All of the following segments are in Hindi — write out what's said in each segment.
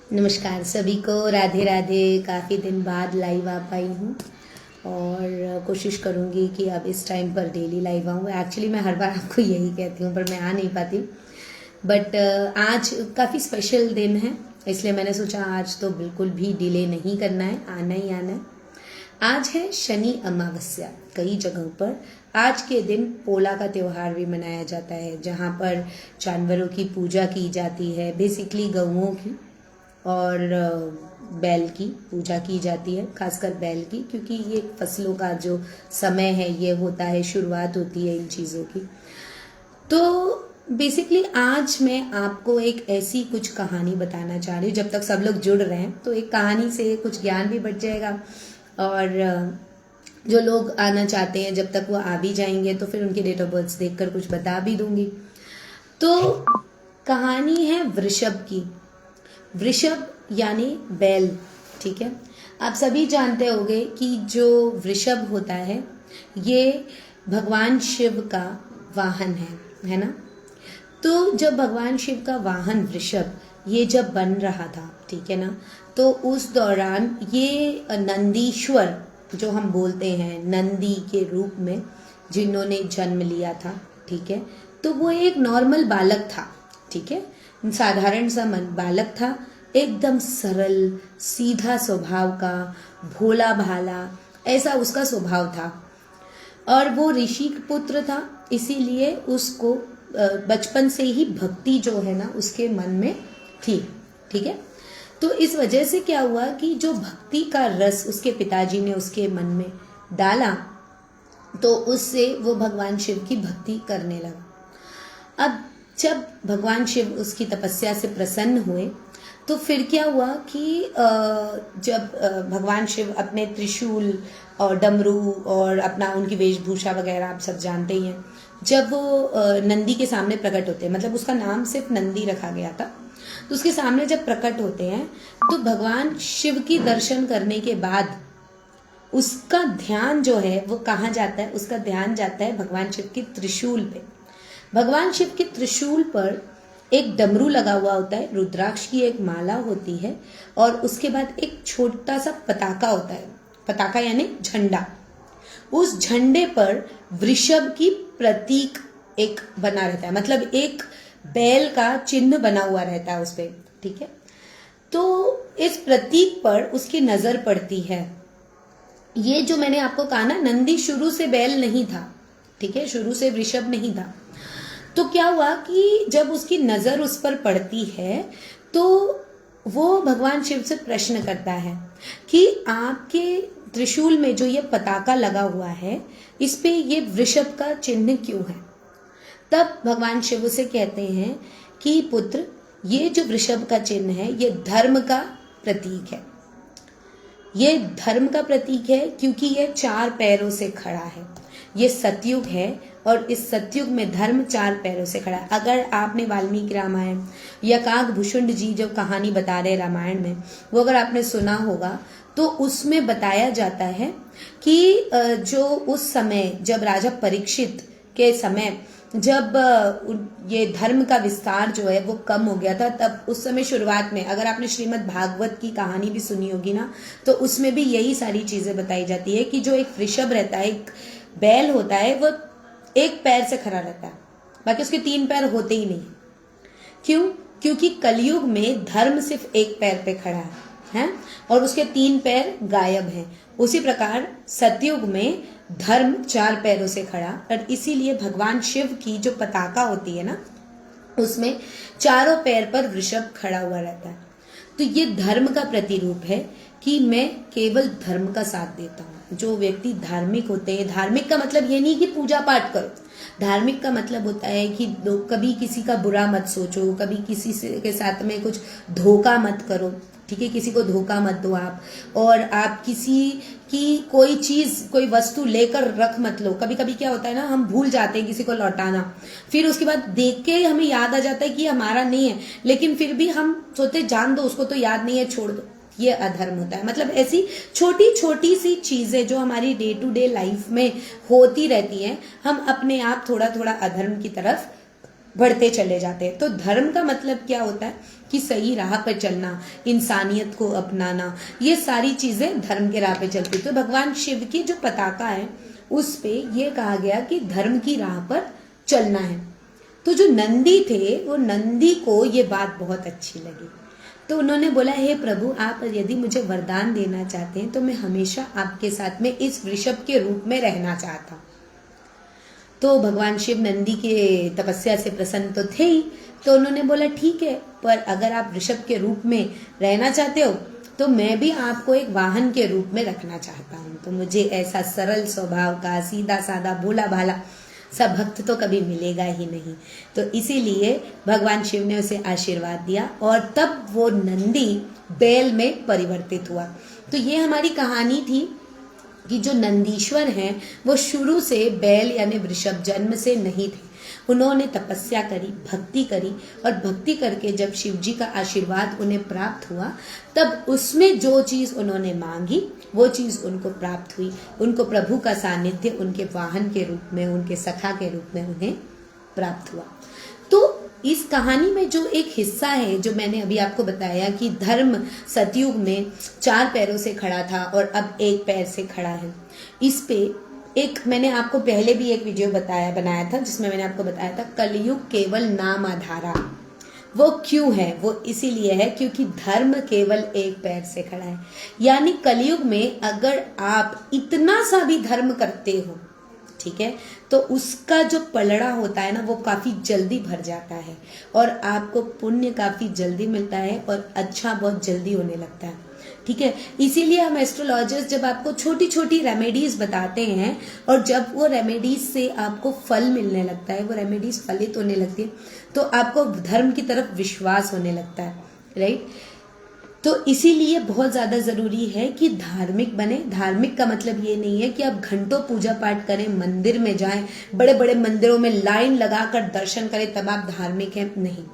नमस्कार सभी को, राधे राधे। काफ़ी दिन बाद लाइव आ पाई हूँ और कोशिश करूँगी कि अब इस टाइम पर डेली लाइव आऊँ। एक्चुअली मैं हर बार आपको यही कहती हूँ पर मैं आ नहीं पाती, बट आज काफ़ी स्पेशल दिन है, इसलिए मैंने सोचा आज तो बिल्कुल भी डिले नहीं करना है, आना ही आना है। आज है शनि अमावस्या। कई जगहों पर आज के दिन पोला का त्यौहार भी मनाया जाता है, जहाँ पर जानवरों की पूजा की जाती है, बेसिकली गऊओं की और बैल की पूजा की जाती है, खासकर बैल की, क्योंकि ये फसलों का जो समय है ये होता है, शुरुआत होती है इन चीज़ों की। तो बेसिकली आज मैं आपको एक ऐसी कुछ कहानी बताना चाह रही हूँ। जब तक सब लोग जुड़ रहे हैं तो एक कहानी से कुछ ज्ञान भी बढ़ जाएगा, और जो लोग आना चाहते हैं जब तक वो आ भी जाएंगे तो फिर उनके डेट ऑफ बर्थ देखकर कुछ बता भी दूंगी। तो कहानी है वृषभ की। वृषभ यानी बैल, ठीक है। आप सभी जानते होंगे कि जो वृषभ होता है ये भगवान शिव का वाहन है ना। तो जब भगवान शिव का वाहन वृषभ ये जब बन रहा था, ठीक है ना, तो उस दौरान ये नंदीश्वर जो हम बोलते हैं, नंदी के रूप में जिन्होंने जन्म लिया था, ठीक है, तो वो एक नॉर्मल बालक था, ठीक है, साधारण सा मन बालक था, एकदम सरल सीधा स्वभाव का, भोला भाला ऐसा उसका स्वभाव था। और वो ऋषि पुत्र था, इसीलिए उसको बचपन से ही भक्ति जो है ना उसके मन में थी, ठीक है। तो इस वजह से क्या हुआ कि जो भक्ति का रस उसके पिताजी ने उसके मन में डाला, तो उससे वो भगवान शिव की भक्ति करने लगा। अब जब भगवान शिव उसकी तपस्या से प्रसन्न हुए तो फिर क्या हुआ कि जब भगवान शिव अपने त्रिशूल और डमरू और अपना उनकी वेशभूषा वगैरह आप सब जानते ही हैं, जब वो नंदी के सामने प्रकट होते हैं, मतलब उसका नाम सिर्फ नंदी रखा गया था, तो उसके सामने जब प्रकट होते हैं तो भगवान शिव की दर्शन करने के बाद उसका ध्यान जो है वो कहाँ जाता है, उसका ध्यान जाता है भगवान शिव के त्रिशूल पे। भगवान शिव के त्रिशूल पर एक डमरू लगा हुआ होता है, रुद्राक्ष की एक माला होती है, और उसके बाद एक छोटा सा पताका होता है, पताका यानी झंडा। उस झंडे पर वृषभ की प्रतीक एक बना रहता है, मतलब एक बैल का चिन्ह बना हुआ रहता है उस पे, ठीक है। तो इस प्रतीक पर उसकी नजर पड़ती है। ये जो मैंने आपको कहा ना, नंदी शुरू से बैल नहीं था, ठीक है, शुरू से वृषभ नहीं था। तो क्या हुआ कि जब उसकी नजर उस पर पड़ती है तो वो भगवान शिव से प्रश्न करता है कि आपके त्रिशूल में जो ये पताका लगा हुआ है इस पे ये वृषभ का चिन्ह क्यों है। तब भगवान शिव उसे कहते हैं कि पुत्र, ये जो वृषभ का चिन्ह है ये धर्म का प्रतीक है। ये धर्म का प्रतीक है क्योंकि ये 4 पैरों से खड़ा है। ये सतयुग है और इस सतयुग में धर्म 4 पैरों से खड़ा है। अगर आपने वाल्मीकि रामायण या काकभूषुंड जी जो कहानी बता रहे रामायण में, वो अगर आपने सुना होगा तो उसमें बताया जाता है कि जो उस समय जब राजा परीक्षित के समय जब ये धर्म का विस्तार जो है वो कम हो गया था, तब उस समय शुरुआत में अगर आपने श्रीमद् भागवत की कहानी भी सुनी होगी ना, तो उसमें भी यही सारी चीजें बताई जाती है कि जो एक वृषभ रहता है, एक बैल होता है, वो एक पैर से खड़ा रहता है, बाकी उसके 3 पैर होते ही नहीं। क्यों? क्योंकि कलयुग में धर्म सिर्फ एक पैर पे खड़ा है और उसके 3 पैर गायब हैं। उसी प्रकार सतयुग में धर्म 4 पैरों से खड़ा, और इसीलिए भगवान शिव की जो पताका होती है ना उसमें चारों पैर पर वृषभ खड़ा हुआ रहता है। तो ये धर्म का प्रतिरूप है कि मैं केवल धर्म का साथ देता हूँ। जो व्यक्ति धार्मिक होते हैं, धार्मिक का मतलब ये नहीं कि पूजा पाठ करो, धार्मिक का मतलब होता है कि कभी किसी का बुरा मत सोचो, कभी किसी के साथ में कुछ धोखा मत करो, ठीक है, किसी को धोखा मत दो आप, और आप किसी की कोई चीज कोई वस्तु लेकर रख मत लो। कभी कभी क्या होता है ना, हम भूल जाते हैं किसी को लौटाना, फिर उसके बाद देख के हमें याद आ जाता है कि हमारा नहीं है, लेकिन फिर भी हम सोचते जान दो, उसको तो याद नहीं है, छोड़ दो। ये अधर्म होता है। मतलब ऐसी छोटी छोटी सी चीजें जो हमारी डे टू डे लाइफ में होती रहती हैं, हम अपने आप थोड़ा थोड़ा अधर्म की तरफ बढ़ते चले जाते हैं। तो धर्म का मतलब क्या होता है कि सही राह पर चलना, इंसानियत को अपनाना, ये सारी चीजें धर्म के राह पे चलती। तो भगवान शिव की जो पताका है उस पे ये कहा गया कि धर्म की राह पर चलना है। तो जो नंदी थे वो नंदी को ये बात बहुत अच्छी लगी, तो उन्होंने बोला, हे प्रभु, आप यदि मुझे वरदान देना चाहते हैं तो मैं हमेशा आपके साथ में इस वृषभ के रूप में रहना चाहता हूँ। तो भगवान शिव नंदी के तपस्या से प्रसन्न तो थे ही, तो उन्होंने बोला ठीक है, पर अगर आप वृषभ के रूप में रहना चाहते हो तो मैं भी आपको एक वाहन के रूप में रखना चाहता हूँ। तो मुझे ऐसा सरल स्वभाव का, सीधा साधा, भोला भाला सा भक्त तो कभी मिलेगा ही नहीं। तो इसीलिए भगवान शिव ने उसे आशीर्वाद दिया और तब वो नंदी बैल में परिवर्तित हुआ। तो ये हमारी कहानी थी कि जो नंदीश्वर हैं वो शुरू से बैल यानी वृषभ जन्म से नहीं थे। उन्होंने तपस्या करी, भक्ति करी, और भक्ति करके जब शिव जी का आशीर्वाद उन्हें प्राप्त हुआ तब उसमें जो चीज उन्होंने मांगी वो चीज उनको प्राप्त हुई। उनको प्रभु का सानिध्य उनके वाहन के रूप में, उनके सखा के रूप में उन्हें प्राप्त हुआ। तो इस कहानी में जो एक हिस्सा है जो मैंने अभी आपको बताया कि धर्म सतयुग में 4 पैरों से खड़ा था और अब 1 पैर से खड़ा है, इस पे एक मैंने आपको पहले भी एक वीडियो बनाया था जिसमें मैंने आपको बताया था कलयुग केवल नाम आधारा। वो क्यों है? वो इसीलिए है क्योंकि धर्म केवल 1 पैर से खड़ा है। यानी कलयुग में अगर आप इतना सा भी धर्म करते हो, ठीक है, तो उसका जो पलड़ा होता है ना वो काफी जल्दी भर जाता है और आपको पुण्य काफी जल्दी मिलता है और अच्छा बहुत जल्दी होने लगता है। ठीक है, इसीलिए हम एस्ट्रोलॉजर्स जब आपको छोटी छोटी रेमेडीज बताते हैं और जब वो रेमेडीज से आपको फल मिलने लगता है, वो रेमेडीज फलित होने लगती है, तो आपको धर्म की तरफ विश्वास होने लगता है, राइट। तो इसीलिए बहुत ज्यादा जरूरी है कि धार्मिक बने। धार्मिक का मतलब ये नहीं है कि आप घंटों पूजा पाठ करें, मंदिर में जाएं, बड़े बड़े मंदिरों में लाइन लगाकर दर्शन करें तब आप धार्मिक हैं, नहीं।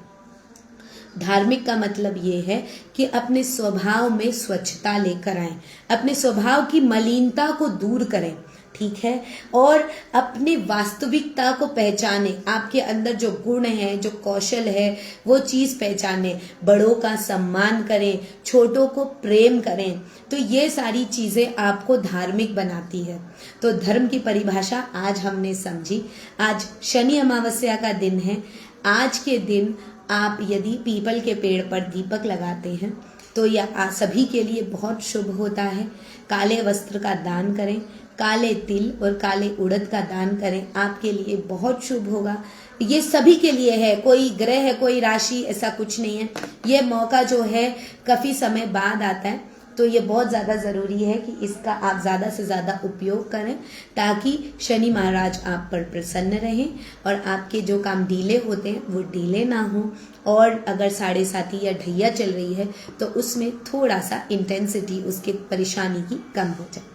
धार्मिक का मतलब ये है कि अपने स्वभाव में स्वच्छता लेकर आए, अपने स्वभाव की मलिनता को दूर करें, ठीक है, और अपने वास्तविकता को पहचाने, आपके अंदर जो गुण है, जो कौशल है, वो चीज पहचाने, बड़ों का सम्मान करें, छोटों को प्रेम करें। तो ये सारी चीजें आपको धार्मिक बनाती है। तो धर्म की परिभाषा आज हमने समझी। आज शनि अमावस्या का दिन है। आज के दिन आप यदि पीपल के पेड़ पर दीपक लगाते हैं तो यह सभी के लिए बहुत शुभ होता है। काले वस्त्र का दान करें, काले तिल और काले उड़द का दान करें, आपके लिए बहुत शुभ होगा। ये सभी के लिए है, कोई ग्रह है, कोई राशि, ऐसा कुछ नहीं है। ये मौका जो है काफी समय बाद आता है, तो ये बहुत ज्यादा जरूरी है कि इसका आप ज्यादा से ज्यादा उपयोग करें ताकि शनि महाराज आप पर प्रसन्न रहें और आपके जो काम डीले होते हैं वो डीले ना हो, और अगर 7.5 या ढैया चल रही है तो उसमें थोड़ा सा इंटेंसिटी उसके परेशानी की कम हो जाए।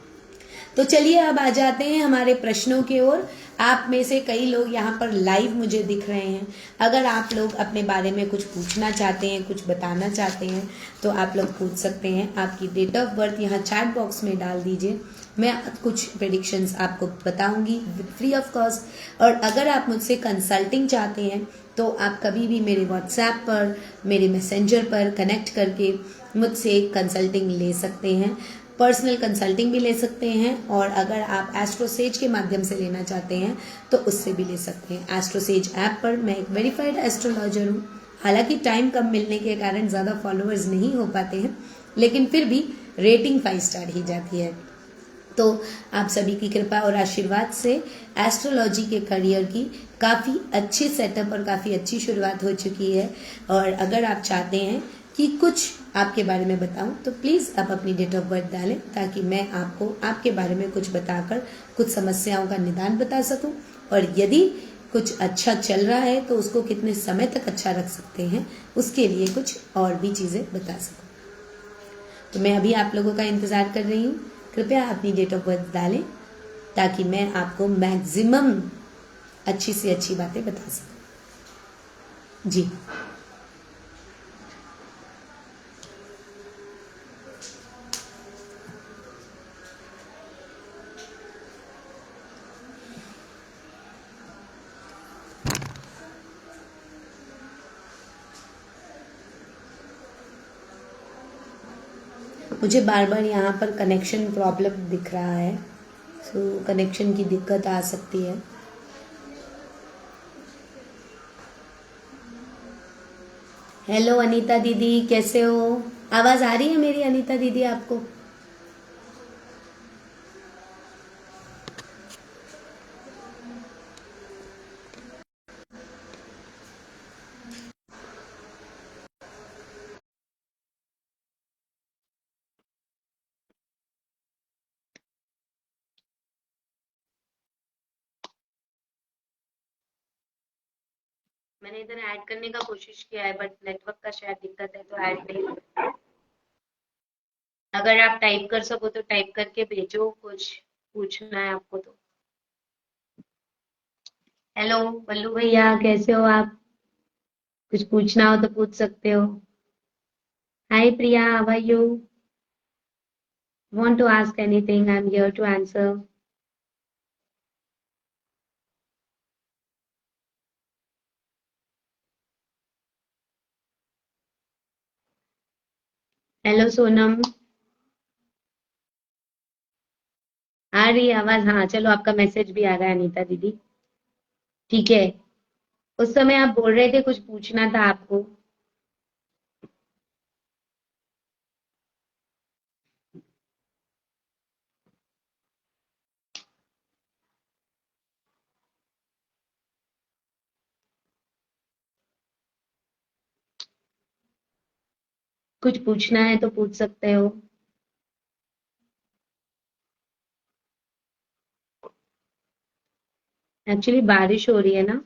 तो चलिए अब आ जाते हैं हमारे प्रश्नों की ओर। आप में से कई लोग यहाँ पर लाइव मुझे दिख रहे हैं। अगर आप लोग अपने बारे में कुछ पूछना चाहते हैं, कुछ बताना चाहते हैं तो आप लोग पूछ सकते हैं। आपकी डेट ऑफ बर्थ यहाँ चैट बॉक्स में डाल दीजिए, मैं कुछ प्रेडिक्शंस आपको बताऊंगी फ्री ऑफ कॉस्ट। और अगर आप मुझसे कंसल्टिंग चाहते हैं तो आप कभी भी मेरे व्हाट्सएप पर, मेरे मैसेंजर पर कनेक्ट करके मुझसे कंसल्टिंग ले सकते हैं। पर्सनल कंसल्टिंग भी ले सकते हैं, और अगर आप एस्ट्रोसेज के माध्यम से लेना चाहते हैं तो उससे भी ले सकते हैं। एस्ट्रोसेज ऐप पर मैं एक वेरीफाइड एस्ट्रोलॉजर हूँ। हालांकि टाइम कम मिलने के कारण ज़्यादा फॉलोअर्स नहीं हो पाते हैं, लेकिन फिर भी रेटिंग 5 स्टार ही जाती है। तो आप सभी की कृपा और आशीर्वाद से एस्ट्रोलॉजी के करियर की काफ़ी अच्छी सेटअप और काफ़ी अच्छी शुरुआत हो चुकी है। और अगर आप चाहते हैं कि कुछ आपके बारे में बताऊं तो प्लीज़ आप अपनी डेट ऑफ बर्थ डालें ताकि मैं आपको आपके बारे में कुछ बताकर कुछ समस्याओं का निदान बता सकूं, और यदि कुछ अच्छा चल रहा है तो उसको कितने समय तक अच्छा रख सकते हैं उसके लिए कुछ और भी चीज़ें बता सकूं। तो मैं अभी आप लोगों का इंतज़ार कर रही हूँ। कृपया अपनी डेट ऑफ बर्थ डालें ताकि मैं आपको मैक्सिमम अच्छी से अच्छी बातें बता सकूं। जी, मुझे बार बार यहाँ पर कनेक्शन प्रॉब्लम दिख रहा है, सो कनेक्शन की दिक्कत आ सकती है। हेलो अनीता दीदी, कैसे हो? आवाज़ आ रही है मेरी अनीता दीदी आपको? मैंने इधर ऐड करने का कोशिश किया है बट नेटवर्क का शायद दिक्कत है तो ऐड नहीं हो रहा। अगर आप टाइप कर सको तो टाइप करके भेजो, कुछ पूछना है आपको तो। हेलो बल्लू भैया, कैसे हो आप? कुछ पूछना हो तो पूछ सकते हो। Hi Priya, how are you? Want to ask anything? I'm here to answer. Hello Sonam, आ रही है आवाज? हाँ चलो, आपका मैसेज भी आ रहा है अनीता दीदी। ठीक है, उस समय आप बोल रहे थे कुछ पूछना था आपको। कुछ पूछना है तो पूछ सकते हो। एक्चुअली बारिश हो रही है ना,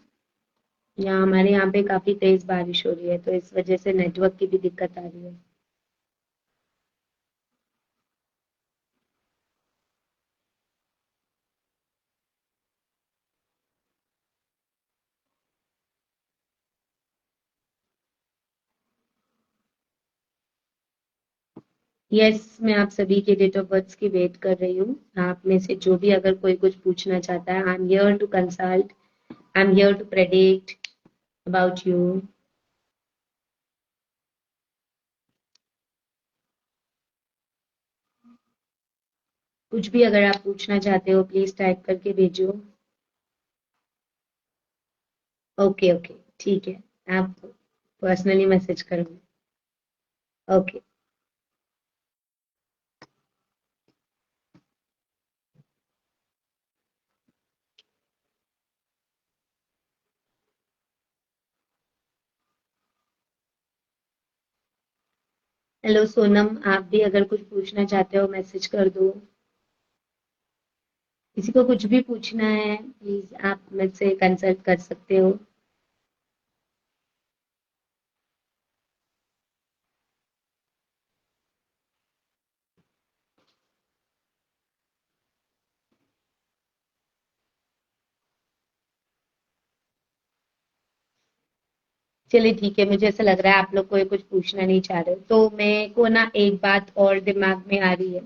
यहाँ हमारे यहाँ पे काफी तेज बारिश हो रही है, तो इस वजह से नेटवर्क की भी दिक्कत आ रही है। यस, मैं आप सभी के डेट ऑफ बर्थ की वेट कर रही हूँ। आप में से जो भी अगर कोई कुछ पूछना चाहता है, I am here to consult, I am here to predict about you. कुछ भी अगर आप पूछना चाहते हो प्लीज टाइप करके भेजो। ओके ओके, ठीक है, आप पर्सनली मैसेज करो। ओके। हेलो सोनम, आप भी अगर कुछ पूछना चाहते हो मैसेज कर दो। किसी को कुछ भी पूछना है प्लीज आप मुझसे कंसल्ट कर सकते हो। चलिए ठीक है, मुझे ऐसा लग रहा है आप लोग कोई कुछ पूछना नहीं चाह रहे, तो मेरे को ना एक बात और दिमाग में आ रही है,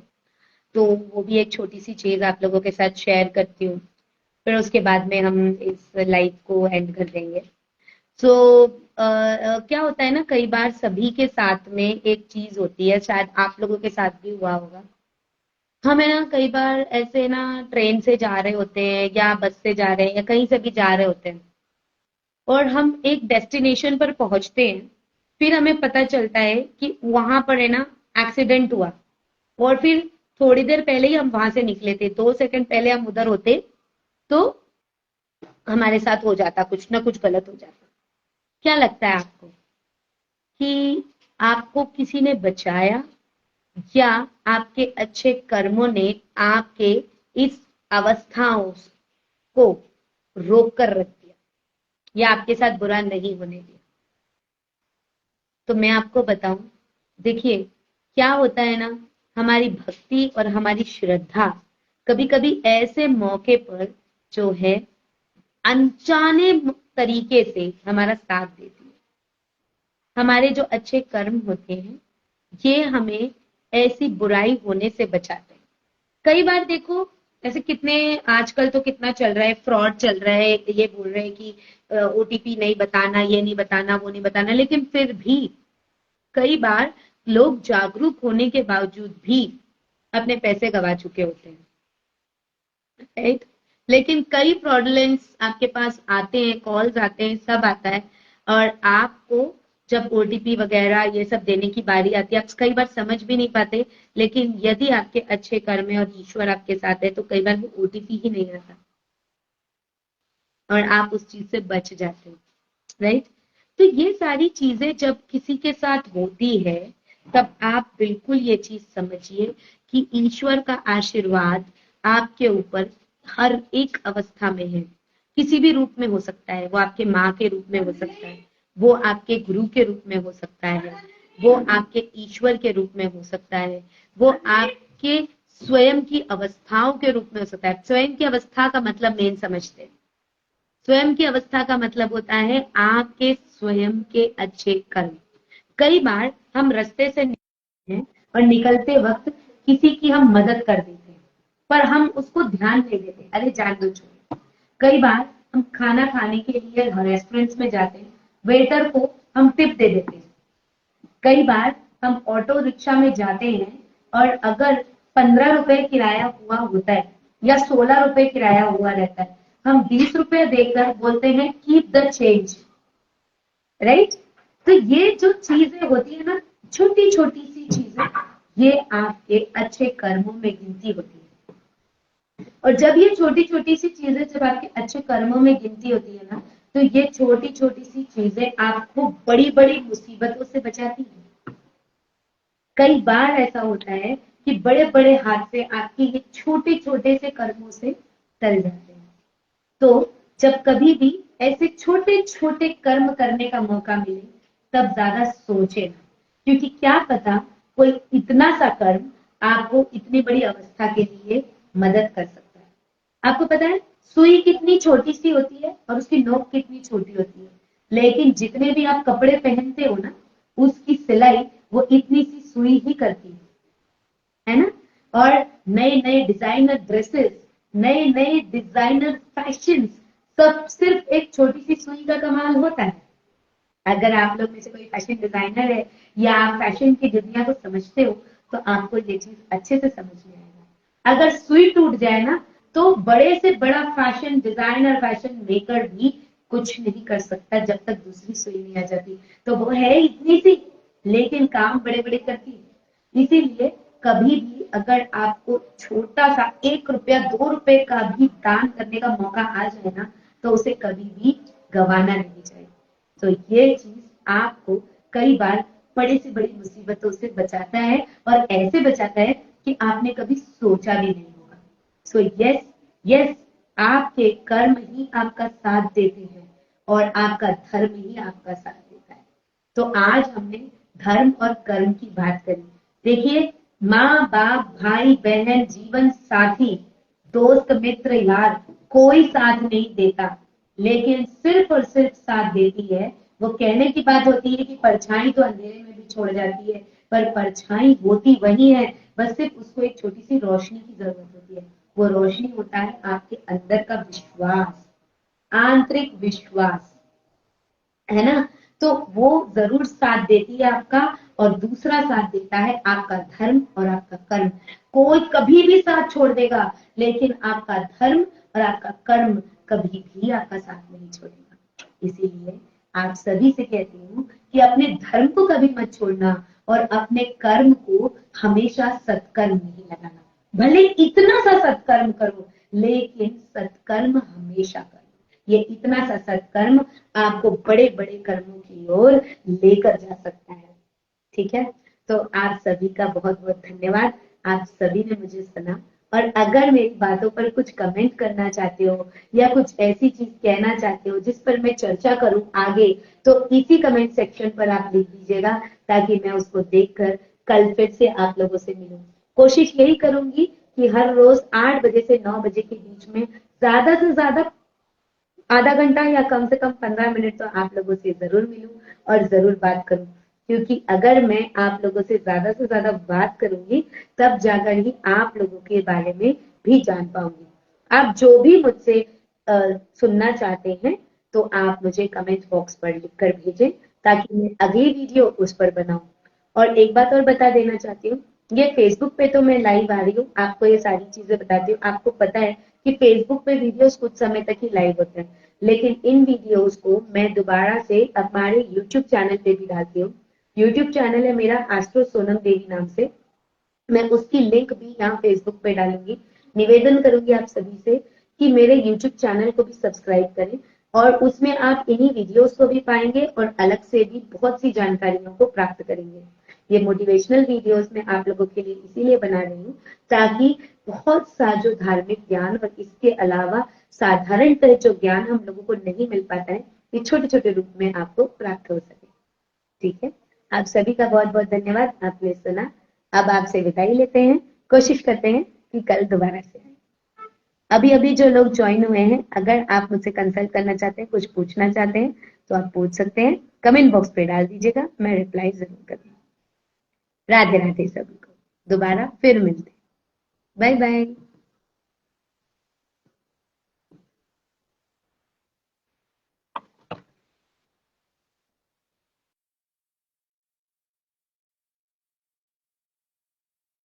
तो वो भी एक छोटी सी चीज आप लोगों के साथ शेयर करती हूँ, फिर उसके बाद में हम इस लाइव को एंड कर देंगे। सो क्या होता है ना, कई बार सभी के साथ में एक चीज होती है, शायद आप लोगों के साथ भी हुआ होगा। हमें ना कई बार ऐसे ना ट्रेन से जा रहे होते हैं या बस से जा रहे हैं या कहीं से भी जा रहे होते हैं, और हम एक डेस्टिनेशन पर पहुंचते हैं, फिर हमें पता चलता है कि वहां पर है ना एक्सीडेंट हुआ, और फिर थोड़ी देर पहले ही हम वहां से निकले थे, 2 सेकंड पहले हम उधर होते तो हमारे साथ हो जाता, कुछ ना कुछ गलत हो जाता। क्या लगता है आपको कि आपको किसी ने बचाया, या आपके अच्छे कर्मों ने आपके इस अवस्थाओं को रोक कर रख दिया, या आपके साथ बुरा नहीं होने दिया? तो मैं आपको बताऊं, देखिए क्या होता है ना, हमारी भक्ति और हमारी श्रद्धा कभी कभी ऐसे मौके पर जो है अनजाने तरीके से हमारा साथ देती है। हमारे जो अच्छे कर्म होते हैं ये हमें ऐसी बुराई होने से बचाते हैं। कई बार देखो, ऐसे कितने आजकल तो कितना चल रहा है, फ्रॉड चल रहा है, ये बोल रहे हैं कि ओटीपी नहीं बताना, ये नहीं बताना, वो नहीं बताना, लेकिन फिर भी कई बार लोग जागरूक होने के बावजूद भी अपने पैसे गवा चुके होते हैं, राइट। लेकिन कई फ्रॉडलेंट्स आपके पास आते हैं, कॉल्स आते हैं, सब आता है, और आपको जब ओटीपी वगैरह ये सब देने की बारी आती है, आप कई बार समझ भी नहीं पाते, लेकिन यदि आपके अच्छे कर्म है और ईश्वर आपके साथ है तो कई बार वो ओटीपी ही नहीं आता और आप उस चीज से बच जाते हैं, राइट। तो ये सारी चीजें जब किसी के साथ होती है तब आप बिल्कुल ये चीज समझिए कि ईश्वर का आशीर्वाद आपके ऊपर हर एक अवस्था में है। किसी भी रूप में हो सकता है, वो आपके माँ के रूप में हो सकता है, वो आपके गुरु के रूप में हो सकता है, वो आपके ईश्वर के रूप में हो सकता है, वो आपके स्वयं की अवस्थाओं के रूप में हो सकता है। स्वयं की अवस्था का मतलब मेन समझते हैं। स्वयं की अवस्था का मतलब होता है आपके स्वयं के अच्छे कर्म। कई बार हम रास्ते से निकलते हैं और निकलते वक्त किसी की हम मदद कर देते हैं, पर हम उसको ध्यान नहीं देते, अरे जान दो छोड़ो। कई बार हम खाना खाने के लिए रेस्टोरेंट्स में जाते हैं, वेटर को हम टिप दे देते हैं। कई बार हम ऑटो रिक्शा में जाते हैं और अगर 15 रुपए किराया हुआ होता है या 16 रुपए किराया हुआ रहता है, हम 20 रुपए देकर बोलते हैं कीप द चेंज, राइट। तो ये जो चीजें होती है ना, छोटी छोटी सी चीजें, ये आपके अच्छे कर्मों में गिनती होती है। और जब ये छोटी छोटी सी चीजें जब आपके अच्छे कर्मों में गिनती होती है ना, तो ये छोटी छोटी सी चीजें आपको बड़ी बड़ी मुसीबतों से बचाती है। कई बार ऐसा होता है कि बड़े बड़े हादसे आपके ये छोटे छोटे से कर्मों से टल जाते हैं। तो जब कभी भी ऐसे छोटे छोटे कर्म करने का मौका मिले तब ज्यादा सोचे ना, क्योंकि क्या पता कोई इतना सा कर्म आपको इतनी बड़ी अवस्था के लिए मदद कर सकता है। आपको पता है सुई कितनी छोटी सी होती है और उसकी नोक कितनी छोटी होती है, लेकिन जितने भी आप कपड़े पहनते हो ना, उसकी सिलाई वो इतनी सी सुई ही करती है ना। और नए नए डिजाइनर ड्रेसेस, नए नए डिजाइनर फैशन, सब सिर्फ एक छोटी सी सुई का कमाल होता है। अगर आप लोग में से कोई फैशन डिजाइनर है या आप फैशन की दुनिया को समझते हो तो आपको ये चीज अच्छे से समझ में आएगा। अगर सुई टूट जाए ना तो बड़े से बड़ा फैशन डिजाइनर, फैशन मेकर भी कुछ नहीं कर सकता जब तक दूसरी सुई नहीं आ जाती। तो वो है इतनी सी, लेकिन काम बड़े बड़े करती है। इसीलिए कभी भी अगर आपको छोटा सा 1 रुपया 2 रुपए का भी दान करने का मौका आ जाए ना, तो उसे कभी भी गवाना नहीं चाहिए। तो ये चीज आपको कई बार बड़ी से बड़ी मुसीबतों से बचाता है और ऐसे बचाता है कि आपने कभी सोचा भी नहीं होगा। सो यस यस, आपके कर्म ही आपका साथ देते हैं और आपका धर्म ही आपका साथ देता है। तो आज हमने धर्म और कर्म की बात करी। देखिए, माँ बाप भाई बहन जीवन साथी दोस्त मित्र यार कोई साथ नहीं देता, लेकिन सिर्फ और सिर्फ साथ देती है, वो कहने की बात होती है कि परछाई तो अंधेरे में भी छोड़ जाती है, पर परछाई होती वही है, बस सिर्फ उसको एक छोटी सी रोशनी की जरूरत होती है। वो रोशनी होता है आपके अंदर का विश्वास, आंतरिक विश्वास, है ना। तो वो जरूर साथ देती है आपका, और दूसरा साथ देता है आपका धर्म और आपका कर्म। कोई कभी भी साथ छोड़ देगा, लेकिन आपका धर्म और आपका कर्म कभी भी आपका साथ नहीं छोड़ेगा। इसीलिए आप सभी से कहती हूँ कि अपने धर्म को कभी मत छोड़ना और अपने कर्म को हमेशा सत्कर्म में ही लगाना। भले इतना सा सत्कर्म करो, लेकिन सत्कर्म हमेशा करो। ये इतना सा सत्कर्म आपको बड़े बड़े कर्मों की ओर लेकर जा सकता है। ठीक है, तो आप सभी का बहुत बहुत धन्यवाद। आप सभी ने मुझे सुना, और अगर मेरी बातों पर कुछ कमेंट करना चाहते हो या कुछ ऐसी चीज कहना चाहते हो जिस पर मैं चर्चा करूं आगे, तो इसी कमेंट सेक्शन पर आप लिख दीजिएगा, ताकि मैं उसको देखकर कल फिर से आप लोगों से मिलूं। कोशिश यही करूंगी कि हर रोज 8 बजे से 9 बजे के बीच में ज्यादा से ज्यादा आधा घंटा या कम से कम 15 मिनट तो आप लोगों से जरूर मिलूं और जरूर बात करूं, क्योंकि अगर मैं आप लोगों से ज्यादा बात करूंगी तब जाकर ही आप लोगों के बारे में भी जान पाऊंगी। आप जो भी मुझसे सुनना चाहते हैं तो आप मुझे कमेंट बॉक्स पर लिख कर भेजें, ताकि मैं अगली वीडियो उस पर बनाऊं। और एक बात और बता देना चाहती हूँ, ये फेसबुक पे तो मैं लाइव आ रही हूँ, आपको ये सारी चीजें बताती हूँ। आपको पता है कि फेसबुक पे वीडियोस कुछ समय तक ही लाइव होते हैं, लेकिन इन वीडियोस को मैं दोबारा से हमारे यूट्यूब चैनल पे भी डालती हूँ। यूट्यूब चैनल है मेरा एस्ट्रो सोनम देवी नाम से, मैं उसकी लिंक भी यहाँ फेसबुक पे डालूंगी। निवेदन करूंगी आप सभी से कि मेरे यूट्यूब चैनल को भी सब्सक्राइब करें, और उसमें आप इन्हीं वीडियोस को भी पाएंगे और अलग से भी बहुत सी जानकारियों को प्राप्त करेंगे। ये मोटिवेशनल वीडियोस मैं आप लोगों के लिए इसीलिए बना रही हूँ ताकि बहुत सा जो धार्मिक ज्ञान और इसके अलावा साधारणतः जो ज्ञान हम लोगों को नहीं मिल पाता है, ये छोटे छोटे रूप में आपको प्राप्त हो सके। ठीक है, आप सभी का बहुत बहुत धन्यवाद, आपने सुना। अब आपसे विदाई लेते हैं, कोशिश करते हैं कि कल दोबारा से आए। अभी अभी जो लोग ज्वाइन हुए हैं, अगर आप मुझसे कंसल्ट करना चाहते हैं, कुछ पूछना चाहते हैं, तो आप पूछ सकते हैं, कमेंट बॉक्स पे डाल दीजिएगा, मैं रिप्लाई जरूर करूंगी। राधे राधे सभी को, दोबारा फिर मिलते हैं, बाय बाय।